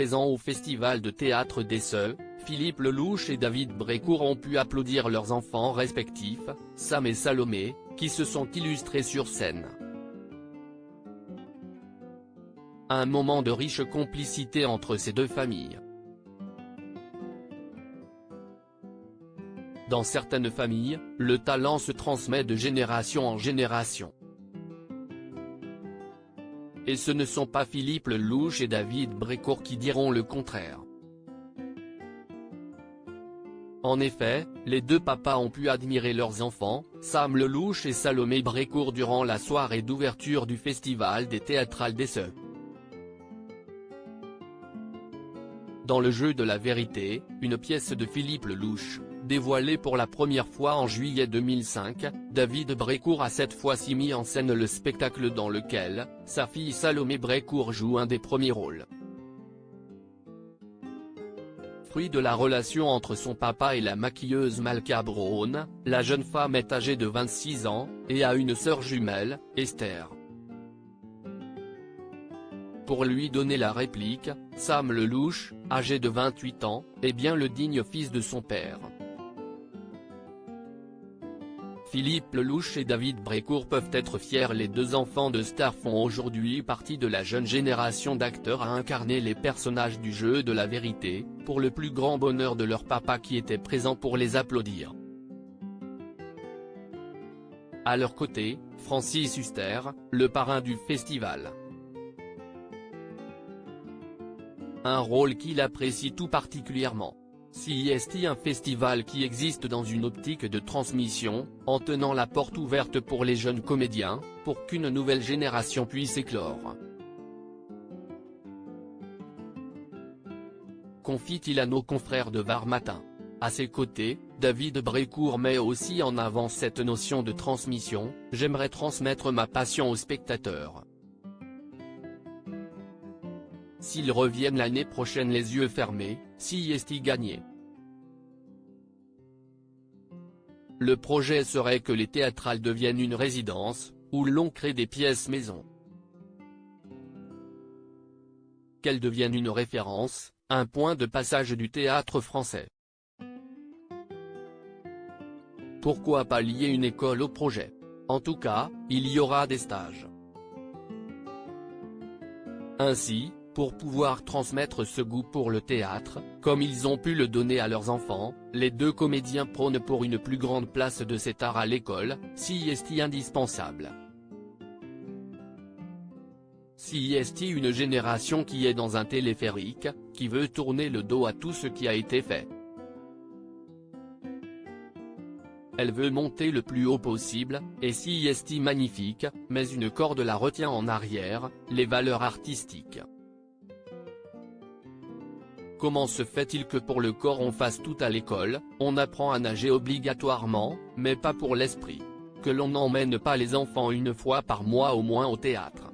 présents au Festival de théâtre d'Esseux, Philippe Lelouch et David Brécourt ont pu applaudir leurs enfants respectifs, Sam et Salomé, qui se sont illustrés sur scène. Un moment de riche complicité entre ces deux familles. Dans certaines familles, le talent se transmet de génération en génération. Et ce ne sont pas Philippe Lelouch et David Brécourt qui diront le contraire. En effet, les deux papas ont pu admirer leurs enfants, Sam Lelouch et Salomé Brécourt durant la soirée d'ouverture du Festival des Théâtrales d'Esseux. Dans Le Jeu de la vérité, une pièce de Philippe Lelouch, dévoilée pour la première fois en juillet 2005, David Brécourt a cette fois-ci mis en scène le spectacle dans lequel sa fille Salomé Brécourt joue un des premiers rôles. Fruit de la relation entre son papa et la maquilleuse Malka Braun, la jeune femme est âgée de 26 ans, et a une sœur jumelle, Esther. Pour lui donner la réplique, Sam Lelouch, âgé de 28 ans, est bien le digne fils de son père. Philippe Lelouch et David Brécourt peuvent être fiers. Les deux enfants de stars font aujourd'hui partie de la jeune génération d'acteurs à incarner les personnages du Jeu de la vérité, pour le plus grand bonheur de leur papa qui était présent pour les applaudir. À leur côté, Francis Huster, le parrain du festival. Un rôle qu'il apprécie tout particulièrement. CIST, un festival qui existe dans une optique de transmission, en tenant la porte ouverte pour les jeunes comédiens, pour qu'une nouvelle génération puisse éclore. Confie-t-il à nos confrères de Var Matin. À ses côtés, David Brécourt met aussi en avant cette notion de transmission: j'aimerais transmettre ma passion aux spectateurs. S'ils reviennent l'année prochaine les yeux fermés, CIST gagné. Le projet serait que les théâtrales deviennent une résidence, où l'on crée des pièces maison. Qu'elles deviennent une référence, un point de passage du théâtre français. Pourquoi pas lier une école au projet? En tout cas, il y aura des stages. Ainsi, pour pouvoir transmettre ce goût pour le théâtre, comme ils ont pu le donner à leurs enfants, les deux comédiens prônent pour une plus grande place de cet art à l'école, CIST indispensable. CIST, une génération qui est dans un téléphérique, qui veut tourner le dos à tout ce qui a été fait. Elle veut monter le plus haut possible, et CIST magnifique, mais une corde la retient en arrière, les valeurs artistiques. Comment se fait-il que pour le corps on fasse tout à l'école, on apprend à nager obligatoirement, mais pas pour l'esprit? Que l'on n'emmène pas les enfants une fois par mois au moins au théâtre?